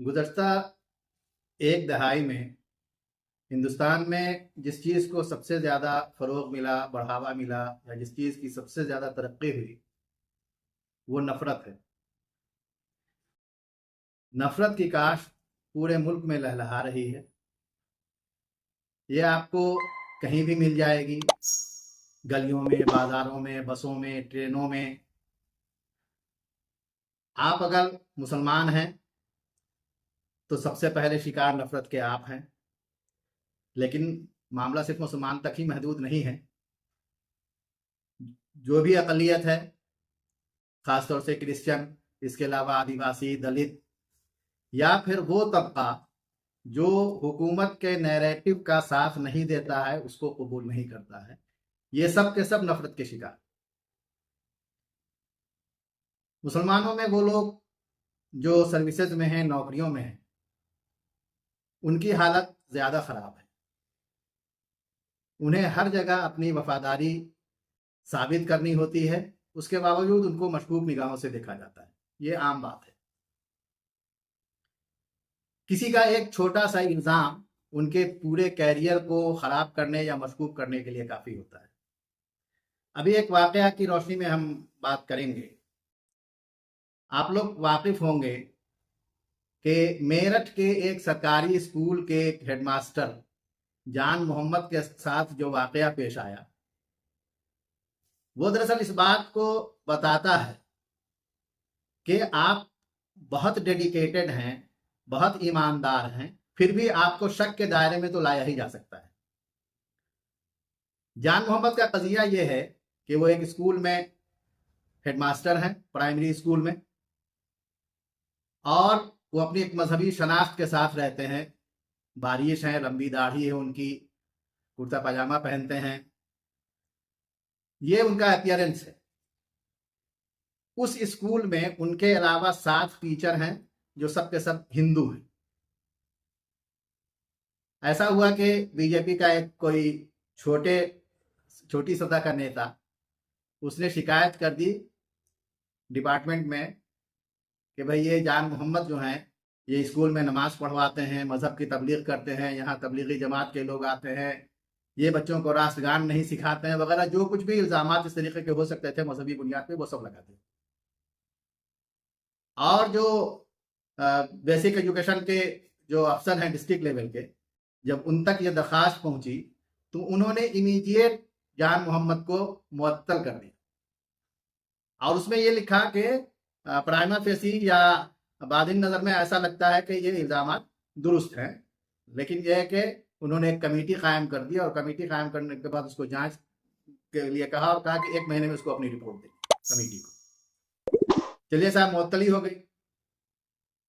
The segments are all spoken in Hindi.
गुज़श्ता एक दहाई में हिंदुस्तान में जिस चीज़ को सबसे ज़्यादा फ़रोग़ मिला, बढ़ावा मिला या जिस चीज़ की सबसे ज़्यादा तरक्की हुई, वो नफ़रत है। नफ़रत की काश पूरे मुल्क में लहलहा रही है। ये आपको कहीं भी मिल जाएगी, गलियों में, बाज़ारों में, बसों में, ट्रेनों में। आप अगर मुसलमान हैं, तो सबसे पहले शिकार नफ़रत के आप हैं। लेकिन मामला सिर्फ़ मुसलमान तक ही महदूद नहीं है। जो भी अक़लियत है, ख़ास तौर से क्रिश्चियन, इसके अलावा आदिवासी, दलित या फिर वो तबका जो हुकूमत के नैरेटिव का साथ नहीं देता है, उसको कबूल नहीं करता है, ये सब के सब नफ़रत के शिकार। मुसलमानों में वो लोग जो सर्विसेज में हैं, नौकरियों में हैं, उनकी हालत ज़्यादा ख़राब है। उन्हें हर जगह अपनी वफ़ादारी साबित करनी होती है, उसके बावजूद उनको मशकूक निगाहों से देखा जाता है। ये आम बात है। किसी का एक छोटा सा इल्ज़ाम उनके पूरे कैरियर को ख़राब करने या मशकूक करने के लिए काफ़ी होता है। अभी एक वाक़या की रोशनी में हम बात करेंगे। आप लोग वाकिफ़ होंगे कि मेरठ के एक सरकारी स्कूल के हेडमास्टर जान मोहम्मद के साथ जो वाक़या पेश आया, वो दरअसल इस बात को बताता है कि आप बहुत डेडिकेटेड हैं, बहुत ईमानदार हैं, फिर भी आपको शक के दायरे में तो लाया ही जा सकता है। जान मोहम्मद का कज़िया ये है कि वो एक स्कूल में हेडमास्टर हैं, प्राइमरी स्कूल में, और वो अपनी एक मजहबी शनाख्त के साथ रहते हैं। बारिश है, लंबी दाढ़ी है उनकी, कुर्ता पजामा पहनते हैं, ये उनका अपीयरेंस है। उस स्कूल में उनके अलावा 7 टीचर हैं जो सब के सब हिंदू हैं। ऐसा हुआ कि बीजेपी का एक कोई छोटी सतह का नेता, उसने शिकायत कर दी डिपार्टमेंट में कि भाई ये जान मोहम्मद जो हैं, ये स्कूल में नमाज पढ़वाते हैं, मज़हब की तबलीग करते हैं, यहाँ तबलीगी जमात के लोग आते हैं, ये बच्चों को राष्ट्रगान नहीं सिखाते हैं, वगैरह जो कुछ भी इल्ज़ामात इस तरीके के हो सकते थे मजहबी बुनियाद पे, वो सब लगाते हैं। और जो बेसिक एजुकेशन के जो अफसर हैं डिस्ट्रिक्ट लेवल के, जब उन तक ये दरख्वास्त पहुंची तो उन्होंने इमीडिएट जान मोहम्मद को मुअत्तल कर दिया और उसमें ये लिखा कि प्राइमा फेसी या बादिन नज़र में ऐसा लगता है कि ये इल्ज़ामात दुरुस्त हैं, लेकिन यह है कि उन्होंने एक कमेटी कायम कर दी और कमेटी कायम करने के बाद उसको जांच के लिए कहा और कहा कि 1 महीने में उसको अपनी रिपोर्ट दें कमेटी को। चलिए साहब, मुअत्तली हो गई।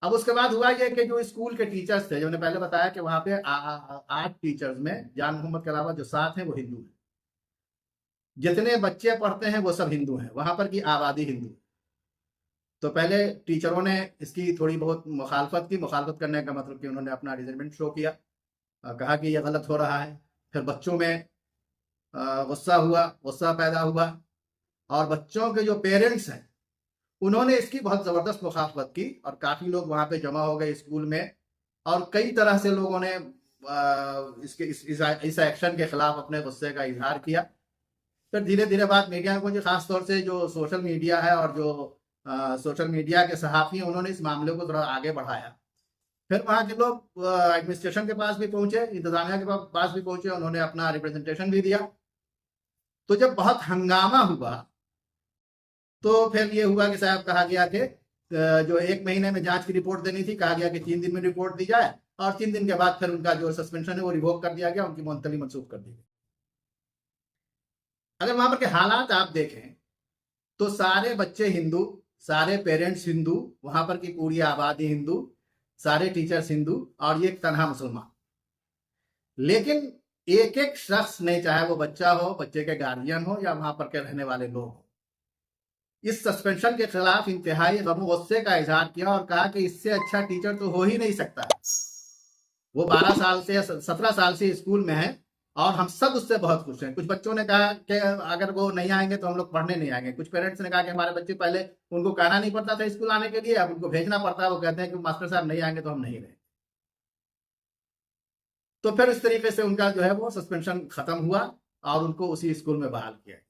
अब उसके बाद हुआ ये कि जो स्कूल के टीचर्स थे, जो मैंने पहले बताया कि वहां पे 8 टीचर्स में जान मोहम्मद के अलावा जो 7 हैं वो हिंदू हैं। जितने बच्चे पढ़ते हैं वो सब हिंदू हैं, वहां पर की आबादी हिंदू है। तो पहले टीचरों ने इसकी थोड़ी बहुत मुखालफत की। मुखालफत करने का मतलब कि उन्होंने अपना रिजर्वेंट शो किया, कहा कि यह गलत हो रहा है। फिर बच्चों में गुस्सा पैदा हुआ और बच्चों के जो पेरेंट्स हैं उन्होंने इसकी बहुत ज़बरदस्त मुखालफत की और काफ़ी लोग वहाँ पे जमा हो गए स्कूल में और कई तरह से लोगों ने इस एक्शन के खिलाफ अपने गुस्से का इजहार किया। फिर धीरे धीरे बात मीडिया को, खास तौर से जो सोशल मीडिया है और जो सोशल मीडिया के सहाफ़ी हैं, उन्होंने इस मामले को थोड़ा आगे बढ़ाया। फिर वहाँ के लोग एडमिनिस्ट्रेशन के पास भी पहुँचे, इंतजामिया के पास भी पहुँचे, उन्होंने अपना रिप्रेजेंटेशन भी दिया। तो जब बहुत हंगामा हुआ तो फिर ये हुआ कि साहब कहा गया कि जो 1 महीने में जांच की रिपोर्ट देनी थी, कहा गया कि 3 दिन में रिपोर्ट दी जाए और 3 दिन के बाद फिर उनका जो सस्पेंशन है वो रिवोक कर दिया गया, उनकी मुअत्तली मंसूख कर दी गई। अगर वहां पर के हालात आप देखें तो सारे बच्चे हिंदू, सारे पेरेंट्स हिंदू, वहां पर की पूरी आबादी हिंदू, सारे टीचर्स हिंदू और ये एक तनहा मुसलमान। लेकिन एक एक शख्स ने, चाहे वो बच्चा हो, बच्चे के गार्जियन हो या वहां पर के रहने वाले लोग हो, इस सस्पेंशन के खिलाफ इंतहाई गम गुस्से का इजहार किया और कहा कि इससे अच्छा टीचर तो हो ही नहीं सकता। वो 12 साल से 17 साल से स्कूल में है और हम सब उससे बहुत खुश हैं। कुछ बच्चों ने कहा कि अगर वो नहीं आएंगे तो हम लोग पढ़ने नहीं आएंगे। कुछ पेरेंट्स ने कहा कि हमारे बच्चे पहले उनको कहना नहीं पड़ता था स्कूल आने के लिए, अब उनको भेजना पड़ता है, वो कहते हैं कि मास्टर साहब नहीं आएंगे तो हम नहीं रहेंगे। तो फिर इस तरीके से उनका जो है वो सस्पेंशन खत्म हुआ और उनको उसी स्कूल में बहाल किया गया।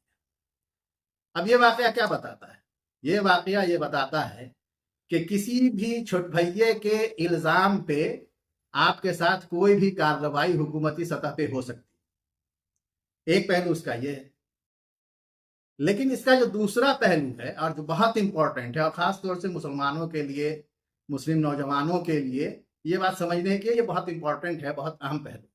अब ये वाकया क्या बताता है? ये वाकया ये बताता है कि किसी भी छोट भैये के इल्जाम पे आपके साथ कोई भी कार्रवाई हुकूमती सतह पे हो सकती है। एक पहलू उसका ये है। लेकिन इसका जो दूसरा पहलू है और जो बहुत इंपॉर्टेंट है, और खास तौर से मुसलमानों के लिए, मुस्लिम नौजवानों के लिए ये बात समझने की, ये बहुत इंपॉर्टेंट है, बहुत अहम पहलू,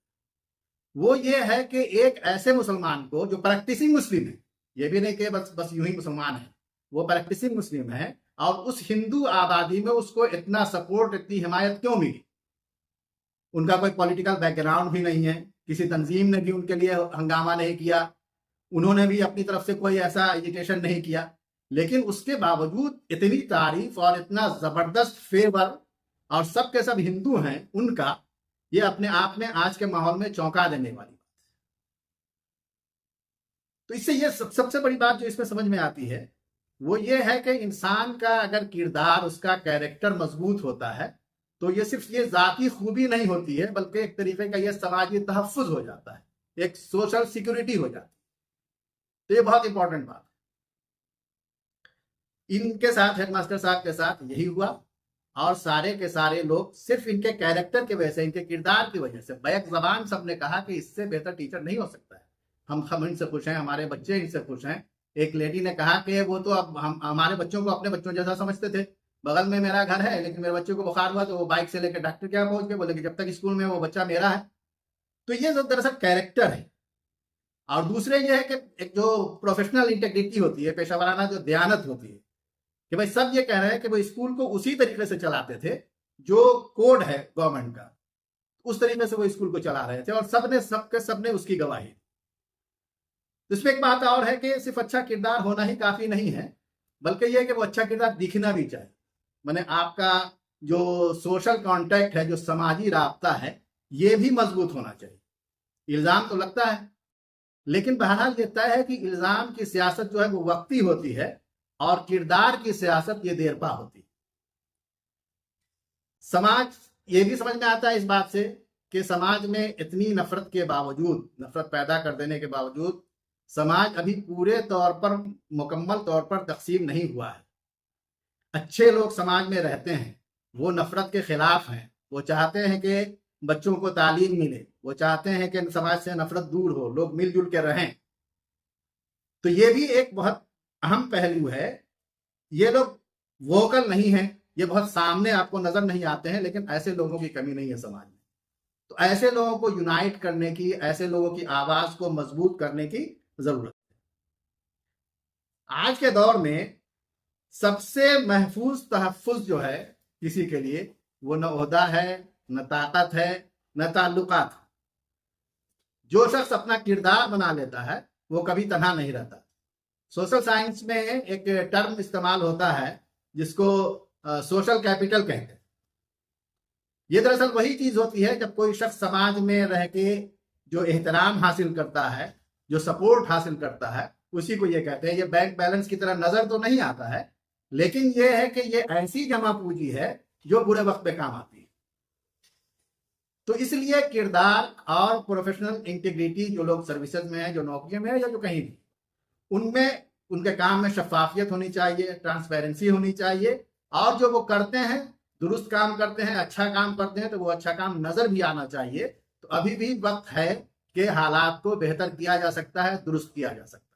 वो ये है कि एक ऐसे मुसलमान को जो प्रैक्टिसिंग मुस्लिम है, ये भी नहीं कि बस यूं ही मुसलमान है, वो प्रैक्टिसिंग मुस्लिम है, और उस हिंदू आबादी में उसको इतना सपोर्ट, इतनी हिमायत क्यों मिली? उनका कोई पॉलिटिकल बैकग्राउंड भी नहीं है, किसी तंजीम ने भी उनके लिए हंगामा नहीं किया, उन्होंने भी अपनी तरफ से कोई ऐसा एजिटेशन नहीं किया, लेकिन उसके बावजूद इतनी तारीफ और इतना जबरदस्त फेवर, और सब के सब हिंदू हैं उनका, ये अपने आप में आज के माहौल में चौंका देने वाली बात है। तो इससे ये सबसे बड़ी बात जो इसमें समझ में आती है वो ये है कि इंसान का अगर किरदार, उसका कैरेक्टर मजबूत होता है तो ये सिर्फ ये जाती खूबी नहीं होती है, बल्कि एक तरीके का ये समाजी तहफ्फुज हो जाता है, एक सोशल सिक्योरिटी हो जाती है। तो ये बहुत इंपॉर्टेंट बात है। इनके साथ, हेडमास्टर साहब के साथ यही हुआ, और सारे के सारे लोग सिर्फ इनके कैरेक्टर की वजह से, इनके किरदार की वजह से बैक जबान सबने कहा कि इससे बेहतर टीचर नहीं हो सकता है, हम इनसे खुश हैं, हमारे बच्चे इनसे खुश हैं। एक लेडी ने कहा कि वो तो अब हम हमारे बच्चों को अपने बच्चों जैसा समझते थे, बगल में मेरा घर है, लेकिन मेरे बच्चे को बुखार हुआ तो वो बाइक से लेकर डॉक्टर के यहाँ पहुंच गए, बोले कि जब तक स्कूल में वो बच्चा मेरा है। तो ये जो दरअसल कैरेक्टर है। और दूसरे ये है कि एक जो प्रोफेशनल इंटेग्रिटी होती है, पेशा वाराना जो दयानत होती है, कि भाई सब ये कह रहे हैं कि वो स्कूल को उसी तरीके से चलाते थे जो कोड है गवर्नमेंट का, उस तरीके से वो स्कूल को चला रहे थे, और सबने उसकी गवाही। इसमें एक बात और है कि सिर्फ अच्छा किरदार होना ही काफी नहीं है, बल्कि यह कि वो अच्छा किरदार दिखना भी चाहिए। माने आपका जो सोशल कांटेक्ट है, जो समाजी राब्ता है, ये भी मजबूत होना चाहिए। इल्जाम तो लगता है, लेकिन बहरहाल ये तय है कि इल्जाम की सियासत जो है वो वक्ती होती है, और किरदार की सियासत ये देरपा होती है। समाज ये भी समझ में आता है इस बात से कि समाज में इतनी नफरत के बावजूद, नफरत पैदा कर देने के बावजूद, समाज अभी पूरे तौर पर, मुकम्मल तौर पर तकसीम नहीं हुआ है। अच्छे लोग समाज में रहते हैं, वो नफरत के खिलाफ हैं, वो चाहते हैं कि बच्चों को तालीम मिले, वो चाहते हैं कि समाज से नफरत दूर हो, लोग मिलजुल के रहें। तो ये भी एक बहुत अहम पहलू है। ये लोग वोकल नहीं है, ये बहुत सामने आपको नजर नहीं आते हैं, लेकिन ऐसे लोगों की कमी नहीं है समाज में। तो ऐसे लोगों को यूनाइट करने की, ऐसे लोगों की आवाज को मजबूत करने की जरूरत है। आज के दौर में सबसे महफूज तहफ्फुज जो है किसी के लिए, वो न ओहदा है, न ताकत है, न ताल्लुकात। जो शख्स अपना किरदार बना लेता है वो कभी तन्हा नहीं रहता। सोशल साइंस में एक टर्म इस्तेमाल होता है जिसको सोशल कैपिटल कहते हैं। ये दरअसल वही चीज होती है जब कोई शख्स समाज में रह के जो एहतराम हासिल करता है, जो सपोर्ट हासिल करता है, उसी को ये कहते हैं। ये बैंक बैलेंस की तरह नजर तो नहीं आता है, लेकिन ये है कि ये ऐसी जमा पूंजी है जो बुरे वक्त पे काम आती है। तो इसलिए किरदार और प्रोफेशनल इंटीग्रिटी, जो लोग सर्विसेज में है, जो नौकरियों में है, या जो कहीं भी, उनमें, उनके काम में शफाफियत होनी चाहिए, ट्रांसपेरेंसी होनी चाहिए, और जो वो करते हैं, दुरुस्त काम करते हैं, अच्छा काम करते हैं, तो वो अच्छा काम नजर भी आना चाहिए। तो अभी भी वक्त है कि हालात को बेहतर किया जा सकता है, दुरुस्त किया जा सकता है।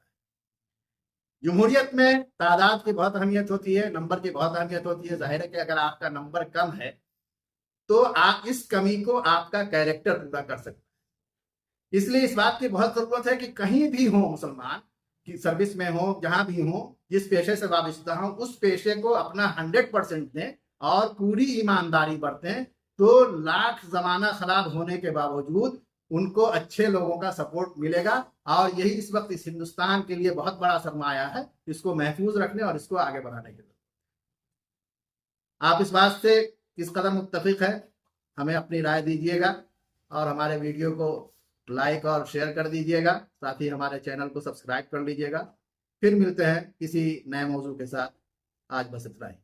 जमहूरियत में तादाद की बहुत अहमियत होती है, नंबर की बहुत अहमियत होती है। जाहिर है कि अगर आपका नंबर कम है तो आप इस कमी को आपका कैरेक्टर पूरा कर सकते हैं। इसलिए इस बात की बहुत जरूरत है कि कहीं भी हो मुसलमान, कि सर्विस में हो, जहां भी हो, जिस पेशे से वाबस्ता हो, उस पेशे को अपना 100% दें और पूरी ईमानदारी बरतें। तो लाख जमाना खराब होने के बावजूद उनको अच्छे लोगों का सपोर्ट मिलेगा, और यही इस वक्त इस हिंदुस्तान के लिए बहुत बड़ा सरमाया है, इसको महफूज रखने और इसको आगे बढ़ाने के लिए। आप इस बात से किस कदर मुत्तफिक है, हमें अपनी राय दीजिएगा, और हमारे वीडियो को लाइक और शेयर कर दीजिएगा, साथ ही हमारे चैनल को सब्सक्राइब कर लीजिएगा। फिर मिलते हैं किसी नए मौजू के साथ। आज बस इतना ही।